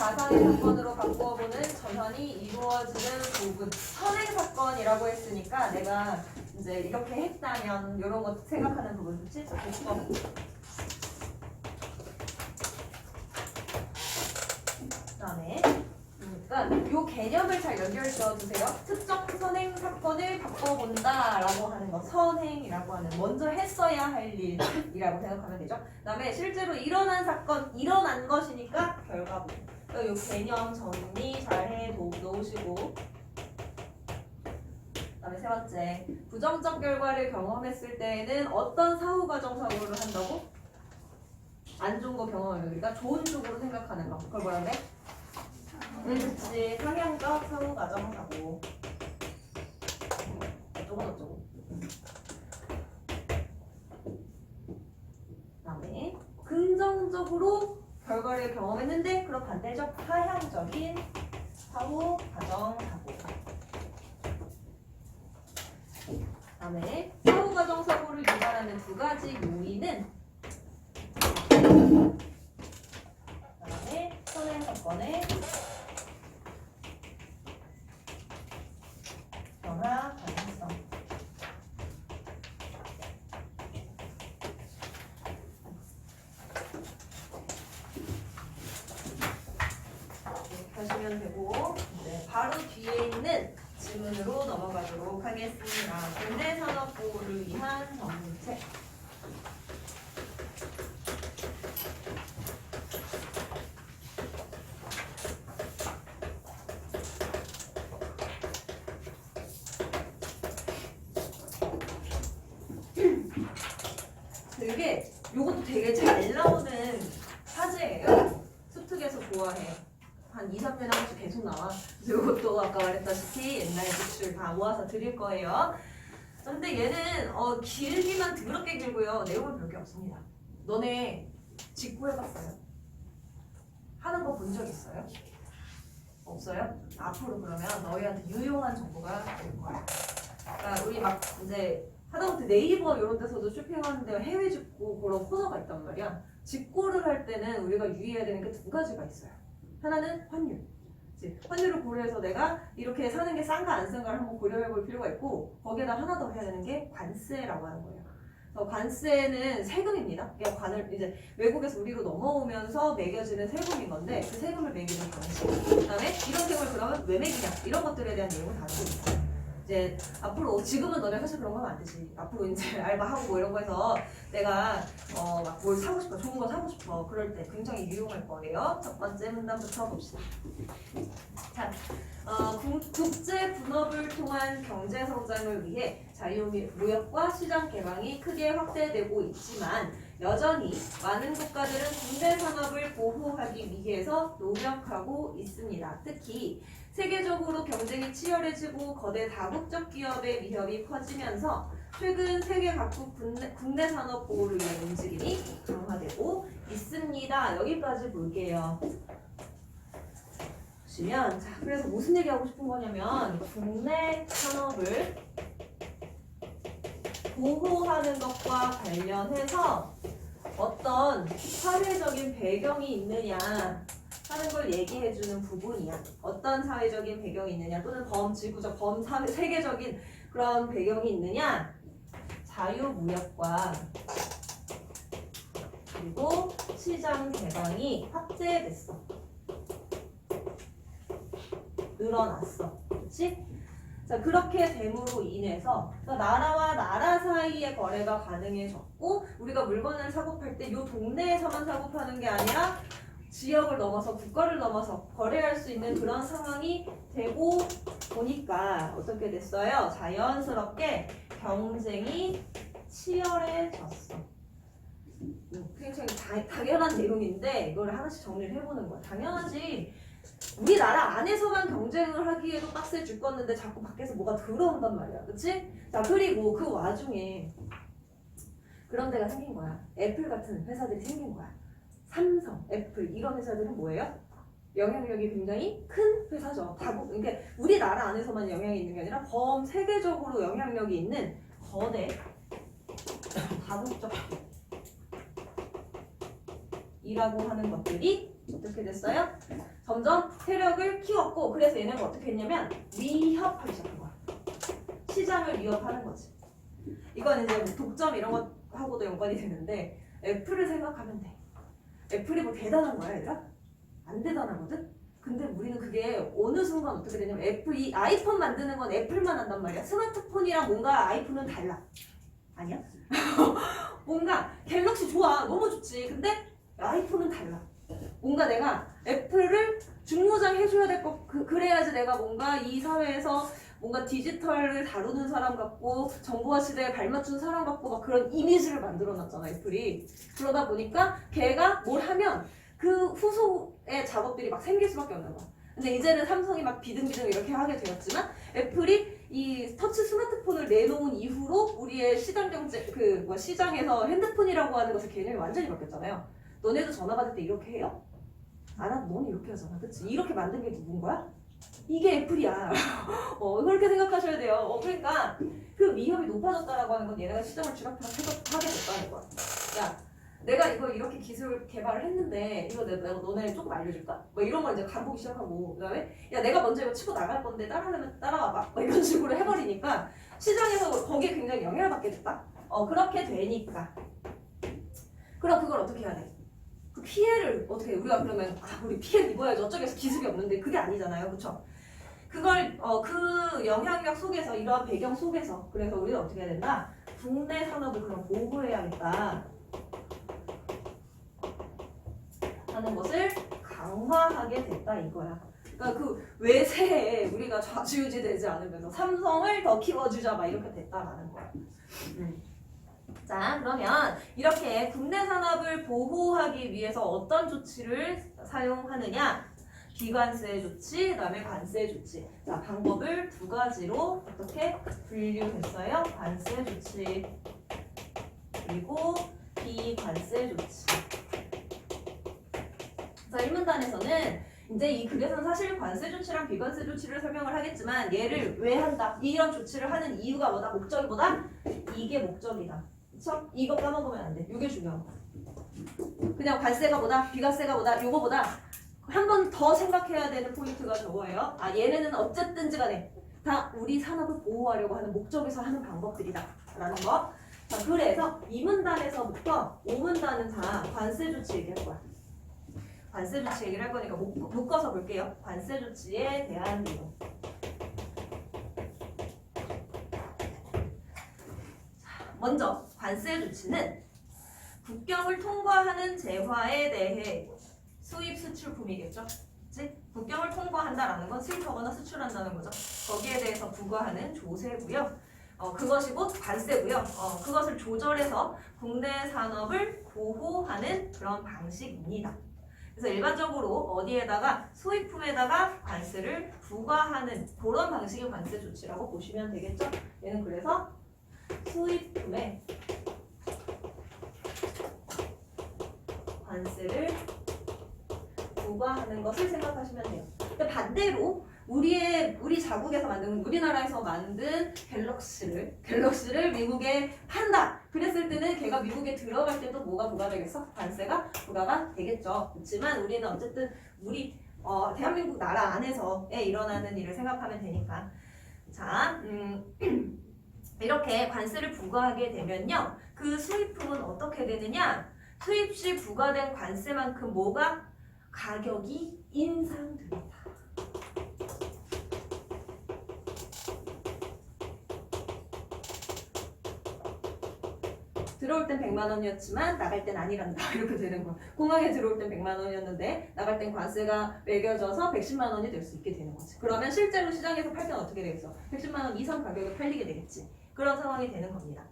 가상의 사건으로 바꾸어보는 전환이 이루어지는 부분. 선행 사건이라고 했으니까 내가 이제 이렇게 했다면 이런 거 생각하는 부분. 그치? 자, 복권. 그다음에 그러니까 요 개념을 잘 연결 지어주세요. 특정 선행 사건을 바꿔본다라고 하는 거, 선행이라고 하는 먼저 했어야 할 일이라고 생각하면 되죠. 그다음에 실제로 일어난 사건, 일어난 것이니까 결과부. 요 개념 정리 잘 해 놓으시고. 그다음에 세 번째, 부정적 결과를 경험했을 때에는 어떤 사후과정 사고를 한다고? 안 좋은 거 경험하면 우리가 좋은 쪽으로 생각하는 거. 그걸 뭐라 그래? 그치. 상향적 사후과정 사고. 어쩌고. 그다음에 긍정적으로 결과를 경험했는데 그럼 반대적 하향적인 사후과정 사고. 그다음에 사후과정 사고를 유발하는 두 가지 요인은 그다음에 선행 사건의 변화 가능성. 이렇게 하시면 되고, 이제 바로 뒤에 있는 질문으로 넘어가도록 하겠습니다. 근대 산업 보호를 위한 정책. 되게 요것도 되게 잘 나오는 화제예요. 수특에서 좋아해요. 한 2, 3년에 한 번씩 계속 나와. 그래서 이것도 아까 말했다시피 옛날 기출 다 모아서 드릴 거예요. 근데 얘는 길기만 더럽게 길고요. 내용은 별게 없습니다. 너네 직구 해봤어요? 하는 거 본 적 있어요? 없어요? 앞으로 그러면 너희한테 유용한 정보가 될 거야. 그러니까 우리 막 이제 하다못해 네이버 이런 데서도 쇼핑하는데 해외 직구 그런 코너가 있단 말이야. 직구를 할 때는 우리가 유의해야 되는 게 두 가지가 있어요. 하나는 환율. 환율을 고려해서 내가 이렇게 사는 게 싼가 안 싼가를 한번 고려해 볼 필요가 있고, 거기에다 하나 더 해야 되는 게 관세라고 하는 거예요. 관세는 세금입니다. 관을 이제 외국에서 우리로 넘어오면서 매겨지는 세금인 건데 그 세금을 매기는 방식. 그다음에 이런 세금을 그러면 왜 매기냐 이런 것들에 대한 내용을 다루고 있어요. 이제 앞으로 지금은 너네 사실 그런 거 하면 안 되지. 앞으로 이제 알바하고 뭐 이런 거에서 내가 막 뭘 사고 싶어, 좋은 거 사고 싶어. 그럴 때 굉장히 유용할 거예요. 첫 번째 문단부터 봅시다. 자, 국제 분업을 통한 경제 성장을 위해 자유무역과 시장 개방이 크게 확대되고 있지만 여전히 많은 국가들은 군대 산업을 보호하기 위해서 노력하고 있습니다. 특히 세계적으로 경쟁이 치열해지고 거대 다국적 기업의 위협이 커지면서 최근 세계 각국 국내 산업 보호를 위한 움직임이 강화되고 있습니다. 여기까지 볼게요. 보시면 자, 그래서 무슨 얘기하고 싶은 거냐면 국내 산업을 보호하는 것과 관련해서 어떤 사회적인 배경이 있느냐 하는 걸 얘기해주는 부분이야. 어떤 사회적인 배경이 있느냐 또는 범지구적, 세계적인 그런 배경이 있느냐. 자유무역과 그리고 시장 개방이 확대됐어. 늘어났어. 그렇지? 자, 그렇게 됨으로 인해서 나라와 나라 사이의 거래가 가능해졌고 우리가 물건을 사고 팔 때 이 동네에서만 사고 파는 게 아니라 지역을 넘어서 국가를 넘어서 거래할 수 있는 그런 상황이 되고 보니까 어떻게 됐어요? 자연스럽게 경쟁이 치열해졌어. 굉장히 당연한 내용인데 이걸 하나씩 정리를 해보는 거야. 당연하지. 우리나라 안에서만 경쟁을 하기에도 빡세 죽겠는데 자꾸 밖에서 뭐가 들어온단 말이야. 그치? 자, 그리고 그 와중에 그런 데가 생긴 거야. 애플 같은 회사들이 생긴 거야. 삼성, 애플 이런 회사들은 뭐예요? 영향력이 굉장히 큰 회사죠. 그러니까 우리나라 안에서만 영향이 있는 게 아니라 세계적으로 영향력이 있는 거대 다국적 이라고 하는 것들이 어떻게 됐어요? 점점 세력을 키웠고 그래서 얘네가 어떻게 했냐면 위협하기 시작한 거야. 시장을 위협하는 거지. 이건 이제 뭐 독점 이런 것하고도 연관이 되는데 애플을 생각하면 돼. 애플이 뭐 대단한 거야 얘들아? 안 대단하거든? 근데 우리는 그게 어느 순간 어떻게 되냐면 애플이 아이폰 만드는 건 애플만 한단 말이야. 스마트폰이랑 뭔가 아이폰은 달라. 아니야? 뭔가 갤럭시 좋아. 너무 좋지. 근데 아이폰은 달라. 뭔가 내가 애플을 중무장 해줘야 될 것, 그래야지 내가 뭔가 이 사회에서 뭔가 디지털을 다루는 사람 같고 정보화 시대에 발맞춘 사람 같고 막 그런 이미지를 만들어놨잖아 애플이. 그러다 보니까 걔가 뭘 하면 그 후속의 작업들이 막 생길 수밖에 없는 거야. 근데 이제는 삼성이 막 비등비등 이렇게 하게 되었지만 애플이 이 터치 스마트폰을 내놓은 이후로 우리의 시장 경제 시장에서 핸드폰이라고 하는 것의 개념이 완전히 바뀌었잖아요. 너네도 전화 받을 때 이렇게 해요? 안 하고 너는 이렇게 하잖아. 그치? 이렇게 만든 게 누군 거야? 이게 애플이야. 그렇게 생각하셔야 돼요. 그러니까 그 위협이 높아졌다라고 하는 건 얘네가 시장을 하게 됐다는 거야. 야, 내가 이거 이렇게 기술 개발을 했는데 이거 내가 너네 조금 알려줄까? 뭐 이런 걸 이제 가보기 시작하고 그다음에 야 내가 먼저 이거 치고 나갈 건데 따라하려면 따라와봐. 뭐 이런 식으로 해버리니까 시장에서 거기에 굉장히 영향을 받게 됐다. 그렇게 되니까. 그럼 그걸 어떻게 해야 돼? 그 피해를 어떻게 해? 우리가 그러면 우리 피해 입어야지 어쩌겠어 기술이 없는데 그게 아니잖아요. 그쵸? 그걸 그 영향력 속에서 이러한 배경 속에서 그래서 우리는 어떻게 해야 된다? 국내 산업을 그럼 보호해야겠다 하는 것을 강화하게 됐다 이거야. 그러니까 그 외세에 우리가 좌지우지 되지 않으면서 삼성을 더 키워주자 막 이렇게 됐다라는 거야. 자, 그러면 이렇게 국내 산업을 보호하기 위해서 어떤 조치를 사용하느냐? 비관세 조치, 그다음에 관세 조치. 자, 방법을 두 가지로 어떻게 분류했어요? 관세 조치 그리고 비관세 조치. 자, 1문단에서는 이제 이 글에서는 사실 관세 조치랑 비관세 조치를 설명을 하겠지만 얘를 왜 한다? 이런 조치를 하는 이유가 뭐다? 목적이 뭐다? 이게 목적이다. 그쵸? 이거 까먹으면 안 돼. 이게 중요한 거야. 그냥 관세가 뭐다? 비관세가 뭐다? 요거보다 한 번 더 생각해야 되는 포인트가 저거예요. 얘네는 어쨌든지 간에 다 우리 산업을 보호하려고 하는 목적에서 하는 방법들이다 라는 거. 자, 그래서 2문단에서부터 5문단은 다 관세 조치 얘기할 거야. 관세 조치 얘기를 할 거니까 묶어서 볼게요. 관세 조치에 대한 내용. 먼저 관세 조치는 국경을 통과하는 재화에 대해 수입 수출품이겠죠. 그치? 국경을 통과한다라는 건 수입하거나 수출한다는 거죠. 거기에 대해서 부과하는 조세고요. 그것이 곧 관세고요. 그것을 조절해서 국내 산업을 보호하는 그런 방식입니다. 그래서 일반적으로 어디에다가 수입품에다가 관세를 부과하는 그런 방식의 관세 조치라고 보시면 되겠죠. 얘는 그래서 수입품에 관세를 부과하는 것을 생각하시면 돼요. 근데 반대로 우리 자국에서 만든 우리나라에서 만든 갤럭시를 미국에 판다. 그랬을 때는 걔가 미국에 들어갈 때도 뭐가 부과되겠어? 관세가 부과가 되겠죠. 그렇지만 우리는 어쨌든 우리 대한민국 나라 안에서에 일어나는 일을 생각하면 되니까. 자, 이렇게 관세를 부과하게 되면요. 그 수입품은 어떻게 되느냐? 수입 시 부과된 관세만큼 뭐가? 가격이 인상됩니다. 들어올 땐 100만 원이었지만 나갈 땐 아니란다. 이렇게 되는 거야. 공항에 들어올 땐 100만 원이었는데 나갈 땐 관세가 매겨져서 110만 원이 될 수 있게 되는 거지. 그러면 실제로 시장에서 팔 때는 어떻게 되겠어? 110만 원 이상 가격에 팔리게 되겠지. 그런 상황이 되는 겁니다.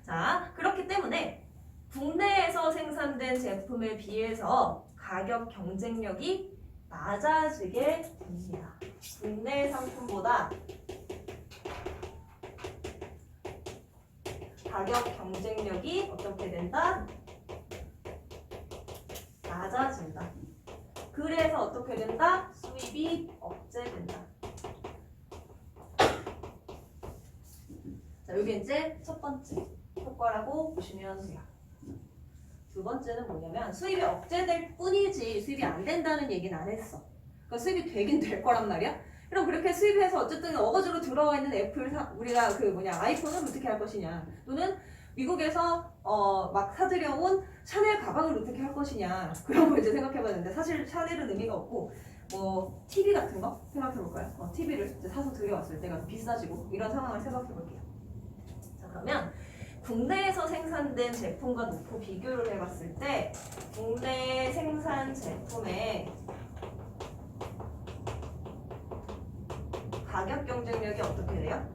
자, 그렇기 때문에 국내에서 생산된 제품에 비해서 가격 경쟁력이 낮아지게 됩니다. 국내 상품보다 가격 경쟁력이 어떻게 된다? 낮아진다. 그래서 어떻게 된다? 수입이 억제된다. 자, 여기 이제 첫 번째 효과라고 보시면 돼요. 두 번째는 뭐냐면 수입이 억제될 뿐이지 수입이 안 된다는 얘기는 안 했어. 그러니까 수입이 되긴 될 거란 말이야. 그럼 그렇게 수입해서 어쨌든 어거지로 들어와 있는 애플 우리가 아이폰을 어떻게 할 것이냐, 또는 미국에서 막 사들여온 샤넬 가방을 어떻게 할 것이냐, 그런 거 이제 생각해봤는데 사실 샤넬은 의미가 없고 뭐 TV 같은 거 생각해볼까요? TV를 이제 사서 들여왔을 때가 비싸지고 이런 상황을 생각해볼게요. 자, 그러면 국내에서 생산된 제품과 놓고 비교를 해봤을 때 국내 생산 제품의 가격 경쟁력이 어떻게 돼요?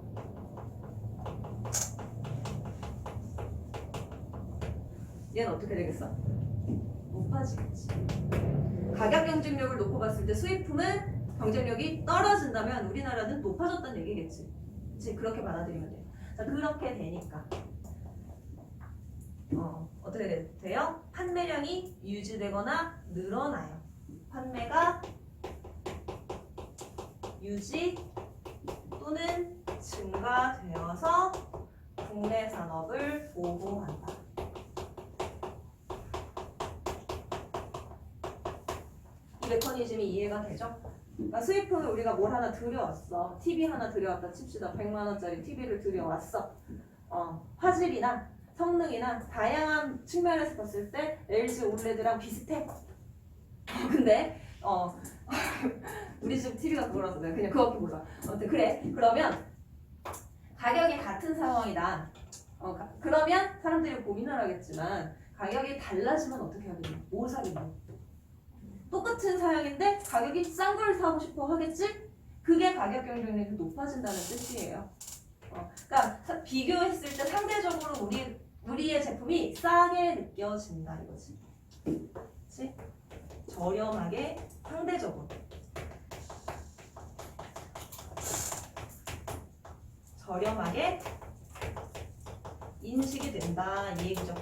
얘는 어떻게 되겠어? 높아지겠지. 가격 경쟁력을 놓고 봤을 때 수입품은 경쟁력이 떨어진다면 우리나라는 높아졌다는 얘기겠지. 그치? 그렇게 받아들이면 돼요. 자, 그렇게 되니까 어떻게 돼요? 판매량이 유지되거나 늘어나요. 판매가 유지 또는 증가되어서 국내 산업을 보호한다. 이 메커니즘이 이해가 되죠? 그러니까 수입품을 우리가 뭘 하나 들여왔어. TV 하나 들여왔다 칩시다. 100만 원짜리 TV를 들여왔어. 화질이나 성능이나 다양한 측면에서 봤을 때 LG 올레드랑 비슷해. 근데 우리 집 TV가 그거라서 내가 그냥 그거밖에 몰라. 아무튼 그래. 그러면 가격이 같은 상황이다. 그러면 사람들이 고민을 하겠지만 가격이 달라지면 어떻게 하겠냐? 뭐 사겠냐? 똑같은 사양인데 가격이 싼 걸 사고 싶어 하겠지? 그게 가격 경쟁력이 높아진다는 뜻이에요. 그러니까 비교했을 때 상대적으로 우리의 제품이 싸게 느껴진다 이거지. 그치? 저렴하게 상대적으로 저렴하게 인식이 된다 이 얘기죠.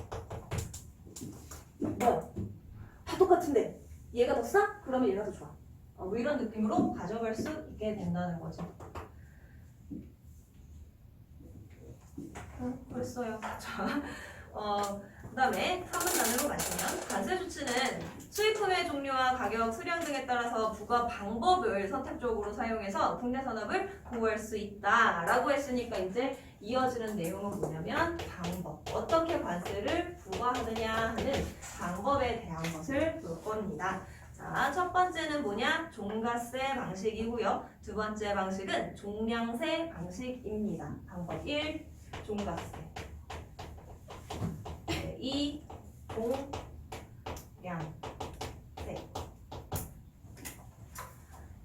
뭐야? 다 똑같은데 얘가 더 싸? 그러면 얘가 더 좋아. 뭐 이런 느낌으로 가져갈 수 있게 된다는 거죠. 그랬어요. 자, 그 다음에 3번 단으로 가시면 관세 조치는 수입품의 종류와 가격, 수량 등에 따라서 부과 방법을 선택적으로 사용해서 국내 산업을 보호할 수 있다라고 했으니까 이제 이어지는 내용은 뭐냐면 방법, 어떻게 관세를 부과하느냐 하는 방법에 대한 것을 볼 겁니다. 자, 첫 번째는 뭐냐? 종가세 방식이고요. 두 번째 방식은 종량세 방식입니다. 방법 1, 종가세. 2, 종량세.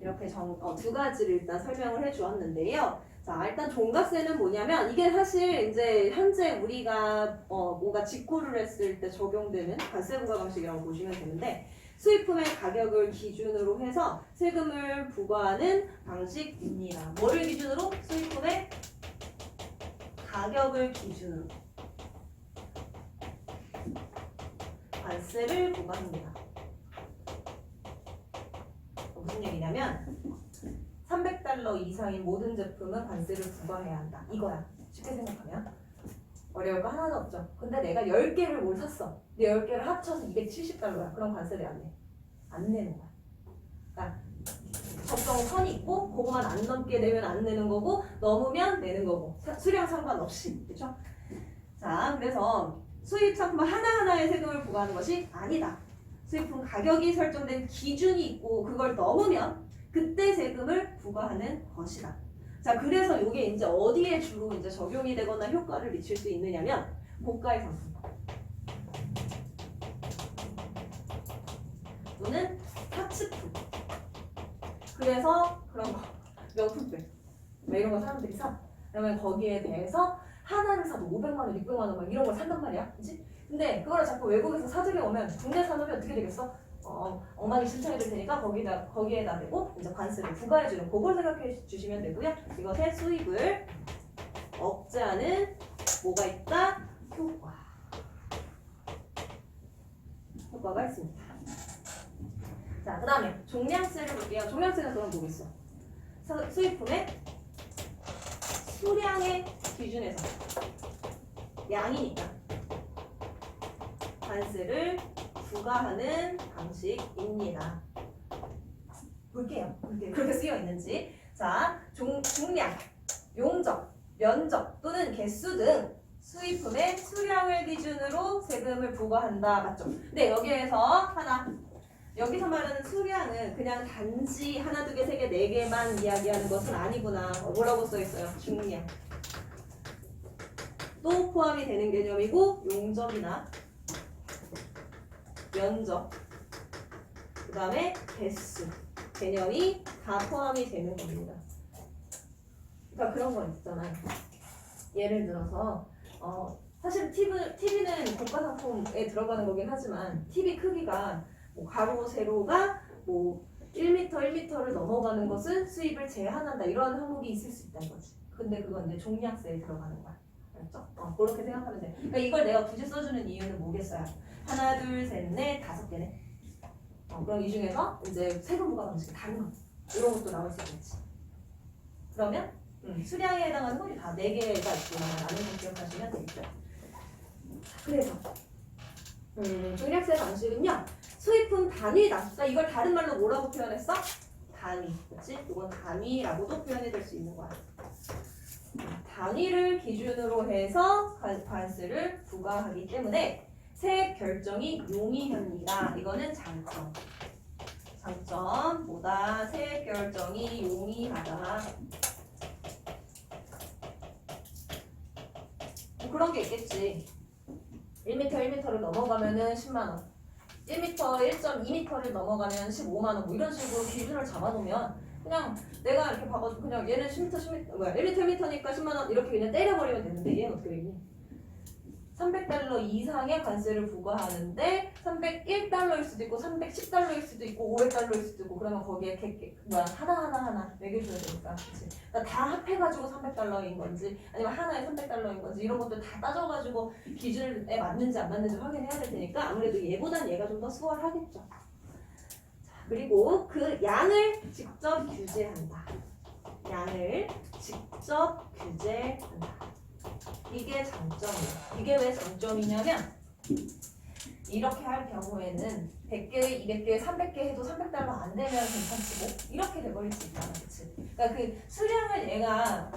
이렇게 두 가지를 일단 설명을 해주었는데요. 자, 일단 종가세는 뭐냐면 이게 사실 이제 현재 우리가 뭔가 직구를 했을 때 적용되는 관세 부과 방식이라고 보시면 되는데 수입품의 가격을 기준으로 해서 세금을 부과하는 방식입니다. 뭐를 기준으로? 수입품의 가격을 기준으로 관세를 부과합니다. 무슨 얘기냐면 300달러 이상인 모든 제품은 관세를 부과해야 한다. 이거야. 쉽게 생각하면. 어려울 거 하나도 없죠. 근데 내가 10개를 뭘 샀어. 근데 10개를 합쳐서 270달러야. 그럼 관세를 안 내. 안 내는 거야. 그러니까 적정선이 있고 그거만 안 넘게 되면 안 내는 거고 넘으면 내는 거고 수량 상관없이. 그렇죠? 자, 그래서 수입 상품 하나하나의 세금을 부과하는 것이 아니다. 수입품 가격이 설정된 기준이 있고 그걸 넘으면 그때 세금을 부과하는 것이다. 자, 그래서 이게 이제 어디에 주로 이제 적용이 되거나 효과를 미칠 수 있느냐면 고가의 상품 또는 하츠품. 그래서 그런 거 명품백 이런 거 사람들이 사. 그러면 거기에 대해서 하나를 사도 500만 원, 600만 원 막 이런 걸 산단 말이야. 그치? 근데 그걸 자꾸 외국에서 사들여 오면 국내 산업이 어떻게 되겠어? 엉망이 신청이 될 테니까 거기에다 대고 이제 관세를 부과해주는 그걸 생각해 주시면 되고요. 이것의 수입을 억제하는 뭐가 있다? 효과가 있습니다. 자, 그 다음에 종량세를 볼게요. 종량세는 그럼 뭐겠어? 수입품의 수량의 기준에서 양이니까 관세를 부과하는 방식입니다. 볼게요. 그렇게 쓰여 있는지. 자, 중량, 용적, 면적 또는 개수 등 수입품의 수량을 기준으로 세금을 부과한다. 맞죠? 근데 여기에서 하나, 여기서 말하는 수량은 그냥 단지 하나, 두 개, 세 개, 네 개만 이야기하는 것은 아니구나. 뭐라고 써 있어요? 중량. 또 포함이 되는 개념이고, 용적이나 면적, 그 다음에 개수 개념이 다 포함이 되는 겁니다. 그러니까 그런 거 있잖아요. 예를 들어서 사실 TV는 고가상품에 들어가는 거긴 하지만 TV 크기가 뭐 가로 세로가 뭐 1m, 1m를 넘어가는 것은 수입을 제한한다. 이런 항목이 있을 수 있다는 거지. 근데 그건 이제 종량세에 들어가는 거야. 알았죠? 그렇게 생각하면 돼. 그러니까 이걸 내가 굳이 써주는 이유는 뭐겠어요? 하나, 둘, 셋, 넷, 다섯 개네. 그럼 이 중에서 이제 세금 부과 방식이 다른 거. 이런 것도 나올 수 있겠지. 그러면 수량에 해당하는 건 다 4개가 있구나라는 걸 기억하시면 되겠죠. 그래서 종량세 방식은요. 수입품 단위다. 그러니까 이걸 다른 말로 뭐라고 표현했어? 단위. 그렇지? 이건 단위라고도 표현이 될 수 있는 거야. 단위를 기준으로 해서 관세를 부과하기 때문에 세액 결정이 용이합니다. 이거는 장점. 장점보다 세액 결정이 용이하다. 그런 게 있겠지. 1m, 1m를 넘어가면은 10만원. 1m, 1.2m를 넘어가면 15만원. 뭐 이런 식으로 기준을 잡아놓으면 그냥 내가 이렇게 봐가지고 그냥 얘는 10m, 1m, 1m니까 10만원 이렇게 그냥 때려버리면 되는데 얘는 어떻게 되니? 300달러 이상의 관세를 부과하는데 301달러일 수도 있고 310달러일 수도 있고 500달러일 수도 있고 그러면 거기에 하나 매겨줘야 되니까. 그치? 그러니까 다 합해가지고 300달러인 건지 아니면 하나에 300달러인 건지 이런 것들 다 따져가지고 기준에 맞는지 안 맞는지 확인해야 될 테니까 아무래도 얘보단 얘가 좀 더 수월하겠죠. 자, 그리고 그 양을 직접 규제한다. 양을 직접 규제한다. 이게 장점이에요. 이게 왜 장점이냐면 이렇게 할 경우에는 100개, 200개, 300개 해도 300달러 안 되면 괜찮지 뭐 이렇게 돼버릴 수 있잖아. 그치? 그러니까 그 수량을 얘가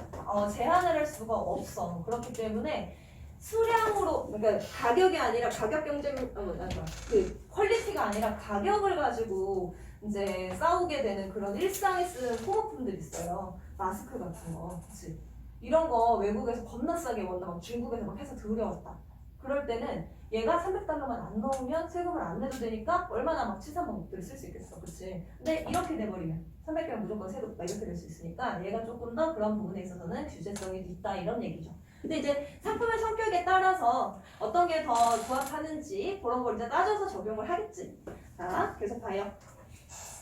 제한을 할 수가 없어. 그렇기 때문에 수량으로 그러니까 가격이 아니라 가격 경쟁 그 퀄리티가 아니라 가격을 가지고 이제 싸우게 되는 그런 일상에 쓰는 소모품들 있어요. 마스크 같은 거. 그치? 이런 거 외국에서 겁나 싸게 원나 막 중국에서 막 해서 들여왔다. 그럴 때는 얘가 300달러만 안 넣으면 세금을 안 내도 되니까 얼마나 막 치사한 방법들을 쓸 수 있겠어. 그치? 근데 이렇게 돼버리면 300개면 무조건 세금 막 이렇게 될 수 있으니까 얘가 조금 더 그런 부분에 있어서는 규제성이 있다 이런 얘기죠. 근데 이제 상품의 성격에 따라서 어떤 게 더 부합하는지 그런 걸 이제 따져서 적용을 하겠지. 자, 계속 봐요.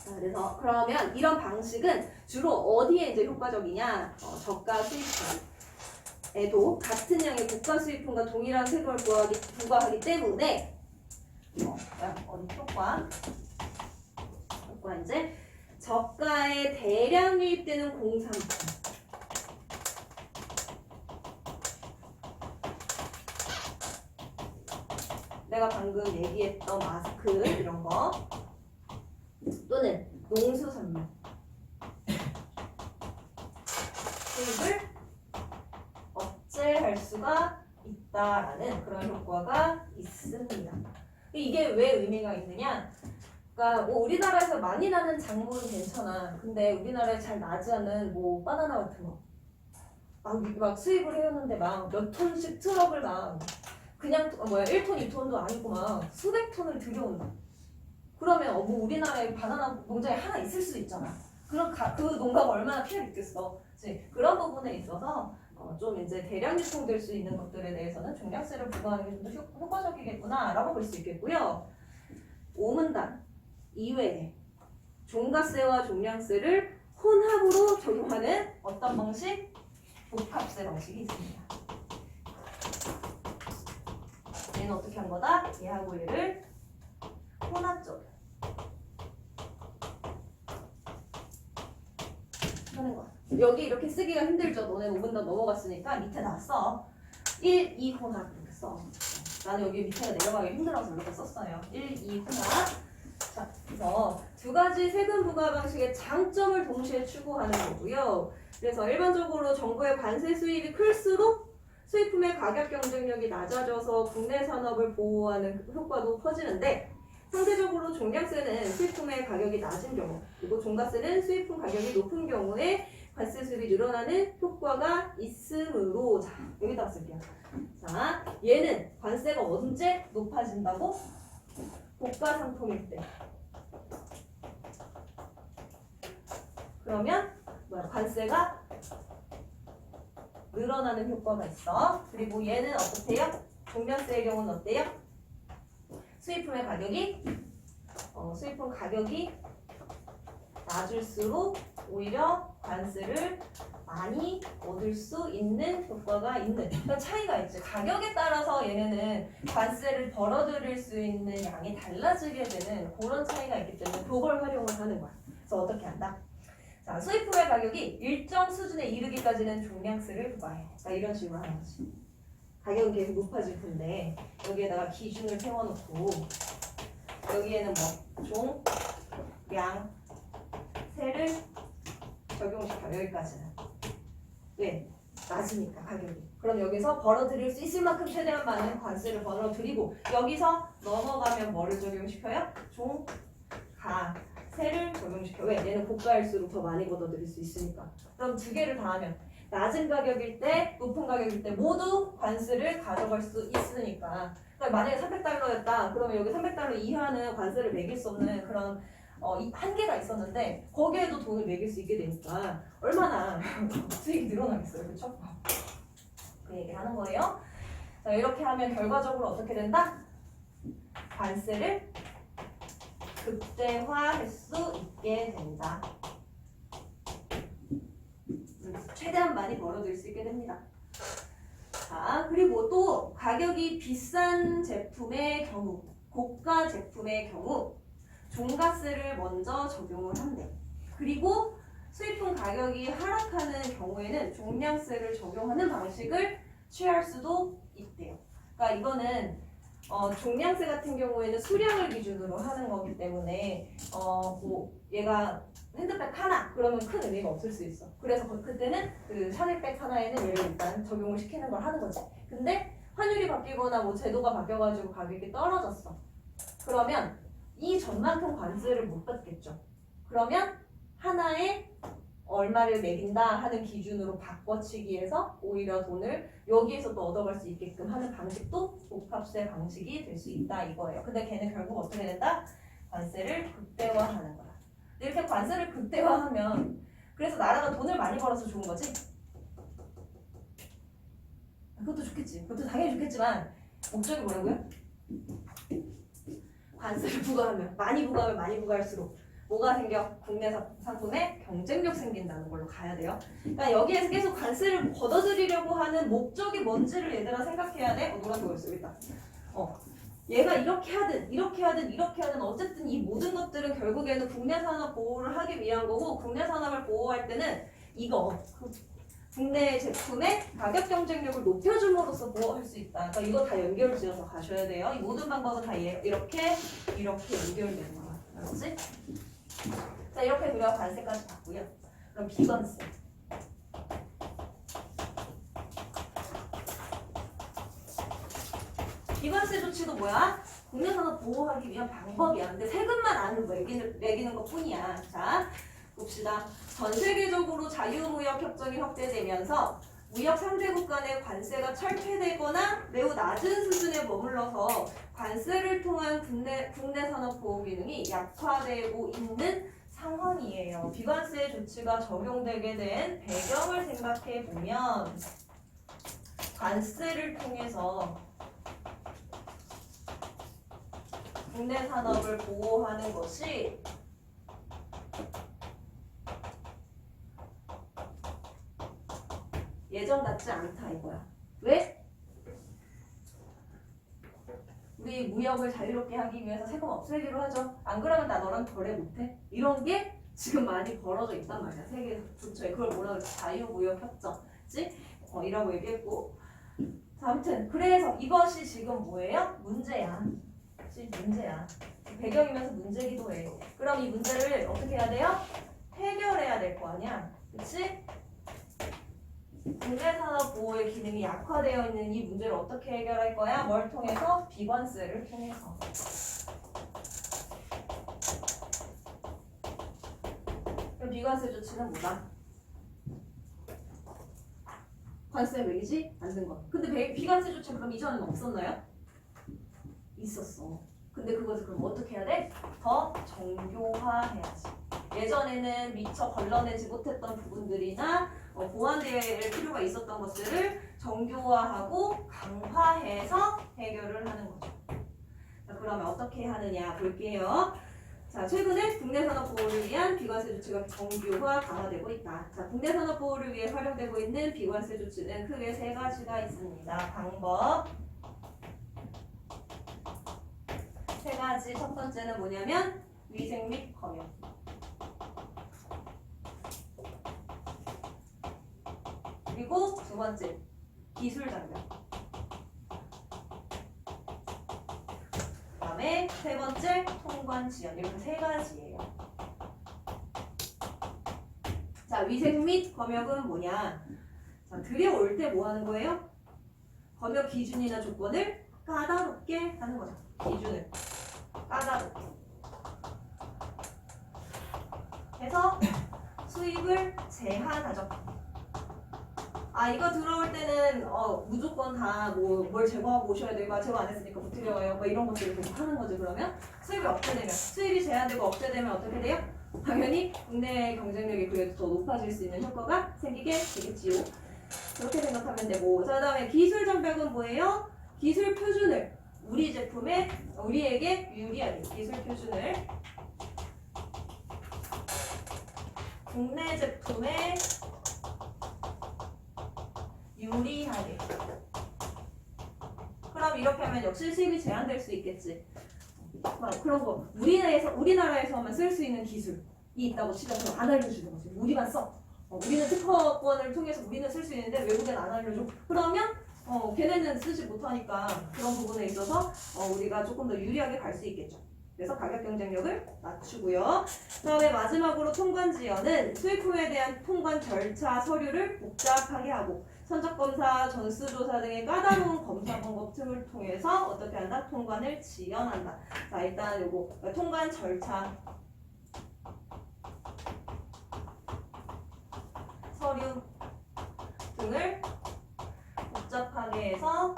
자, 그래서 그러면 이런 방식은 주로 어디에 이제 효과적이냐? 저가 수입품에도 같은 양의 국가 수입품과 동일한 세금을 부과하기 때문에 어디 효과 이제 저가에 대량 유입되는 공산품 내가 방금 얘기했던 마스크 이런 거 또는 농수산물 수입을 억제할 수가 있다라는 그런 효과가 있습니다. 이게 왜 의미가 있느냐? 그러니까 뭐 우리나라에서 많이 나는 작물은 괜찮아. 근데 우리나라에 잘 나지 않은 뭐 바나나 같은 거 막 수입을 해왔는데 막 몇 톤씩 트럭을 막 그냥 1톤, 2톤도 아니고 막 수백 톤을 들여온다. 그러면 뭐 우리나라에 바나나 농장이 하나 있을 수 있잖아. 그럼 그 농가가 얼마나 피해를 입겠어. 그런 부분에 있어서 좀 이제 대량 유통될 수 있는 것들에 대해서는 종량세를 부과하는 게 좀 더 효과적이겠구나라고 볼 수 있겠고요. 오문단 이외에 종가세와 종량세를 혼합으로 적용하는 어떤 방식? 복합세 방식이 있습니다. 얘는 어떻게 한 거다? 얘하고 얘를 혼합적 하는 거야. 여기 이렇게 쓰기가 힘들죠. 너네 5분단 넘어갔으니까 밑에 다 써. 1, 2 혼합 이렇게 써. 나는 여기 밑에가 내려가기 힘들어서 이렇게 썼어요. 1, 2, 하나. 자, 그래서 두 가지 세금 부과 방식의 장점을 동시에 추구하는 거고요. 그래서 일반적으로 정부의 관세 수입이 클수록 수입품의 가격 경쟁력이 낮아져서 국내 산업을 보호하는 효과도 커지는데 상대적으로 종량세는 수입품의 가격이 낮은 경우 그리고 종가세는 수입품 가격이 높은 경우에 관세 수입이 늘어나는 효과가 있으므로 자 여기다 쓸게요. 자 얘는 관세가 언제 높아진다고? 고가 상품일 때. 그러면 뭐야? 관세가 늘어나는 효과가 있어. 그리고 얘는 어때요? 종량세의 경우는 어때요? 수입품 가격이 낮을수록 오히려 관세를 많이 얻을 수 있는 효과가 있는 그러니까 차이가 있지. 가격에 따라서 얘네는 관세를 벌어들일 수 있는 양이 달라지게 되는 그런 차이가 있기 때문에 그걸 활용을 하는 거야. 그래서 어떻게 한다? 자, 수입품의 가격이 일정 수준에 이르기까지는 종량세를 부과해. 자, 이런 식으로 하는 거지. 가격은 계속 높아질 텐데 여기에다가 기준을 세워놓고 여기에는 뭐 종량세를 적용시켜. 여기까지는. 왜? 낮으니까 가격이. 그럼 여기서 벌어들일 수 있을 만큼 최대한 많은 관세를 벌어들이고 여기서 넘어가면 뭐를 적용시켜요? 종가세를 적용시켜. 왜? 얘는 고가일수록 더 많이 걷어들일 수 있으니까. 그럼 두 개를 다 하면 낮은 가격일 때, 높은 가격일 때 모두 관세를 가져갈 수 있으니까. 그러니까 만약에 300달러였다. 그러면 여기 300달러 이하는 관세를 매길 수 없는 그런 한계가 있었는데 거기에도 돈을 매길 수 있게 되니까 얼마나 수익이 늘어나겠어요. 그렇죠? 그 얘기 하는 거예요. 자, 이렇게 하면 결과적으로 어떻게 된다? 관세를 극대화할 수 있게 된다. 최대한 많이 벌어들일 수 있게 됩니다. 자, 그리고 또 가격이 비싼 제품의 경우, 고가 제품의 경우 종가세를 먼저 적용을 한대. 그리고 수입품 가격이 하락하는 경우에는 종량세를 적용하는 방식을 취할 수도 있대요. 그러니까 이거는 종량세 같은 경우에는 수량을 기준으로 하는 거기 때문에 뭐 얘가 핸드백 하나 그러면 큰 의미가 없을 수 있어. 그래서 그때는 그 샤넬백 하나에는 얘를 일단 적용을 시키는 걸 하는 거지. 근데 환율이 바뀌거나 뭐 제도가 바뀌어가지고 가격이 떨어졌어. 그러면 이 전만큼 관세를 못 받겠죠. 그러면 하나에 얼마를 매긴다 하는 기준으로 바꿔치기해서 오히려 돈을 여기에서 또 얻어갈 수 있게끔 하는 방식도 복합세 방식이 될 수 있다 이거예요. 근데 걔는 결국 어떻게 된다? 관세를 극대화하는 거야. 이렇게 관세를 극대화하면 그래서 나라가 돈을 많이 벌어서 좋은 거지? 그것도 좋겠지. 그것도 당연히 좋겠지만 목적이 뭐라고요? 관세를 부과하면 많이 부과할수록 뭐가 생겨? 국내 상품에 경쟁력 생긴다는 걸로 가야 돼요. 그러니까 여기에서 계속 관세를 걷어들이려고 하는 목적이 뭔지를 얘들아 생각해야 돼. 노란 거였어 일단. 얘가 이렇게 하든 어쨌든 이 모든 것들은 결국에는 국내 산업 보호를 하기 위한 거고 국내 산업을 보호할 때는 이거 국내 제품의 가격 경쟁력을 높여줌으로써 보호할 수 있다. 그러니까 이거 다 연결지어서 가셔야 돼요. 이 모든 방법은 다 이렇게 연결되는 거야. 알았지? 자, 이렇게 우리가 관세까지 봤고요. 그럼 비관세. 비관세 조치도 뭐야? 국내 산업 보호하기 위한 방법이야. 근데 세금만 안 매기는 것 뿐이야. 자, 봅시다. 전 세계적으로 자유무역 협정이 확대되면서 무역 상대국 간의 관세가 철폐되거나 매우 낮은 수준에 머물러서 관세를 통한 국내 산업 보호 기능이 약화되고 있는 상황이에요. 비관세 조치가 적용되게 된 배경을 생각해 보면 관세를 통해서 국내 산업을 보호하는 것이 예전 같지 않다 이거야. 왜? 우리 무역을 자유롭게 하기 위해서 세금 없애기로 하죠. 안 그러면 나 너랑 거래 못해. 이런 게 지금 많이 벌어져 있단 말이야. 세계 전체에. 그걸 뭐라 그래? 자유무역협정. 그치? 이라고 얘기했고 자, 아무튼 그래서 이것이 지금 뭐예요? 문제야. 그치? 문제야. 배경이면서 문제기도 해. 그럼 이 문제를 어떻게 해야 돼요? 해결해야 될 거 아니야. 그치? 국내산업보호의 기능이 약화되어 있는 이 문제를 어떻게 해결할 거야? 뭘 통해서? 비관세를 통해서. 그럼 비관세 조치는 뭐다? 관세 매기지 않는 것. 근데 비관세 조치 그럼 이전에는 없었나요? 있었어. 근데 그것을 그럼 어떻게 해야 돼? 더 정교화해야지. 예전에는 미처 걸러내지 못했던 부분들이나 보완될 필요가 있었던 것들을 정교화하고 강화해서 해결을 하는 거죠. 자, 그러면 어떻게 하느냐 볼게요. 자, 최근에 국내산업보호를 위한 비관세 조치가 정교화 강화되고 있다. 자, 국내산업보호를 위해 활용되고 있는 비관세 조치는 크게 세 가지가 있습니다. 방법 세 가지. 첫 번째는 뭐냐면 위생 및 검역. 그리고 두 번째 기술 장벽. 그다음에 세 번째 통관 지연. 이렇게 세 가지예요. 자, 위생 및 검역은 뭐냐? 자, 들여올 때 뭐 하는 거예요? 검역 기준이나 조건을 까다롭게 하는 거죠. 기준을 까다롭게 해서 수입을 제한하죠. 아, 이거 들어올 때는 무조건 다 뭘 제거하고 오셔야 되고, 제거 안 했으니까 못 들여와요. 뭐 이런 것들을 계속 하는 거지. 그러면 수입이 억제되면, 수입이 제한되고 억제되면 어떻게 돼요? 당연히 국내 경쟁력이 그래도 더 높아질 수 있는 효과가 생기게 되겠지요. 그렇게 생각하면 되고, 자, 그다음에 기술 장벽은 뭐예요? 기술 표준을 우리 제품에 우리에게 유리하게 기술 표준을 국내 제품에 유리하게. 그럼 이렇게 하면 역시 수입이 제한될 수 있겠지. 막 그런 거 우리나라에서만 쓸 수 있는 기술이 있다고 치면 안 알려주는 거지. 우리만 써. 우리는 특허권을 통해서 우리는 쓸 수 있는데 외국엔 안 알려줘. 그러면 걔네는 쓰지 못하니까 그런 부분에 있어서 우리가 조금 더 유리하게 갈 수 있겠죠. 그래서 가격 경쟁력을 낮추고요. 그다음에 마지막으로 통관 지연은 수입품에 대한 통관 절차 서류를 복잡하게 하고 선적검사, 전수조사 등의 까다로운 검사 방법 등을 통해서 어떻게 한다? 통관을 지연한다. 자, 일단 요거 통관 절차 서류 등을 복잡하게 해서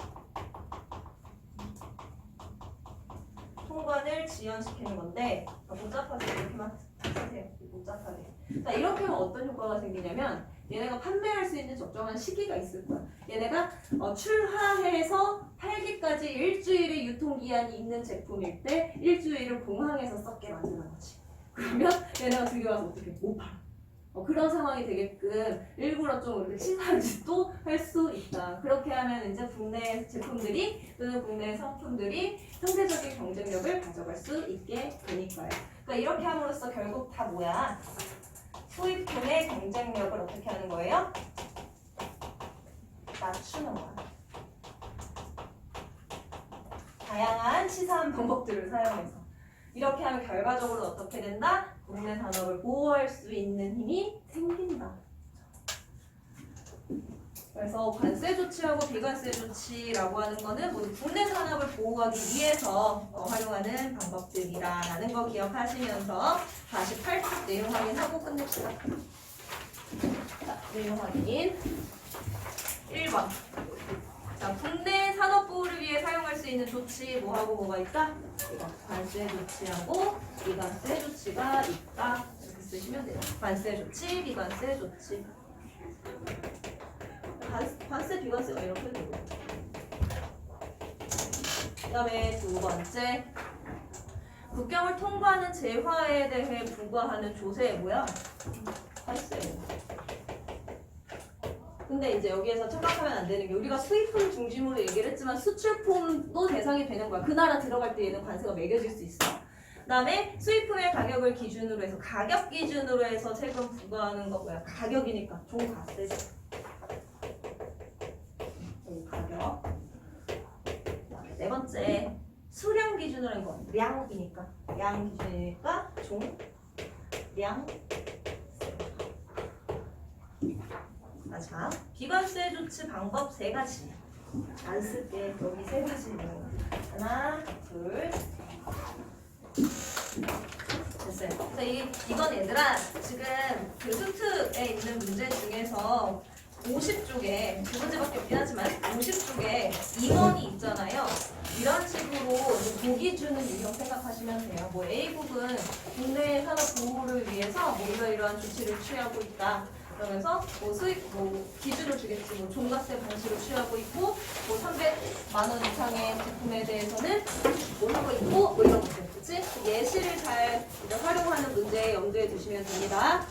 통관을 지연시키는 건데 복잡하게 이렇게만 하세요. 복잡하게. 자, 이렇게 하면 어떤 효과가 생기냐면 얘네가 판매할 수 있는 적정한 시기가 있을 거야. 얘네가 출하해서 팔기까지 일주일의 유통기한이 있는 제품일 때 일주일을 공항에서 썩게 만드는 거지. 그러면 얘네가 들여와서 어떻게 못 팔아. 그런 상황이 되게끔 일부러 좀 이렇게 치사한 짓도 할 수 있다. 그렇게 하면 이제 국내 제품들이 또는 국내 상품들이 상대적인 경쟁력을 가져갈 수 있게 되니까요. 그러니까 이렇게 함으로써 결국 다 뭐야? 수입품의 경쟁력을 어떻게 하는 거예요? 낮추는 거야. 다양한 치사한 방법들을 사용해서. 이렇게 하면 결과적으로 어떻게 된다? 국내 산업을 보호할 수 있는 힘이 생긴다. 그래서 관세 조치하고 비관세 조치라고 하는 거는 모두 국내 산업을 보호하기 위해서 활용하는 방법들이라는 거 기억하시면서 다시 8쪽 내용 확인하고 끝냅시다. 자, 내용 확인. 1번. 자, 국내 산업 보호를 위해 사용할 수 있는 조치 뭐하고 뭐가 있다? 이거 관세 조치하고 비관세 조치가 있다. 이렇게 쓰시면 돼요. 관세 조치, 비관세 조치. 관세, 비관세가 이렇게 되고. 그다음에 두 번째. 국경을 통과하는 재화에 대해 부과하는 조세 뭐야? 관세. 근데 이제 여기에서 착각하면 안 되는 게 우리가 수입품 중심으로 얘기를 했지만 수출품도 대상이 되는 거야. 그 나라 들어갈 때 얘는 관세가 매겨질 수 있어. 그다음에 수입품의 가격을 기준으로 해서 가격 기준으로 해서 세금 부과하는 거 뭐야? 가격이니까 종가세죠. 가격. 있어요. 네 번째, 수량 기준으로 한 거. 량이니까. 량 기준이니까 량. 자, 비관세 조치 방법 3가지. 안 쓸게. 여기 3가지. 하나, 둘. 됐어요. 그래서 이건 얘들아, 지금 그 수특에 있는 문제 중에서 50쪽에, 2문제밖에 없긴 하지만 50쪽에 2번이 있잖아요. 이런 식으로 보기 주는 유형 생각하시면 돼요. 뭐 A국은 국내 산업 보호를 위해서 뭐 이러이러한 조치를 취하고 있다. 그러면서 뭐 수익 뭐 기준을 주겠지. 뭐 종가세 방식을 취하고 있고 뭐 300만 원 이상의 제품에 대해서는 뭐 하고 있고 뭐 이런 것들. 그치? 예시를 잘 활용하는 문제 염두에 두시면 됩니다.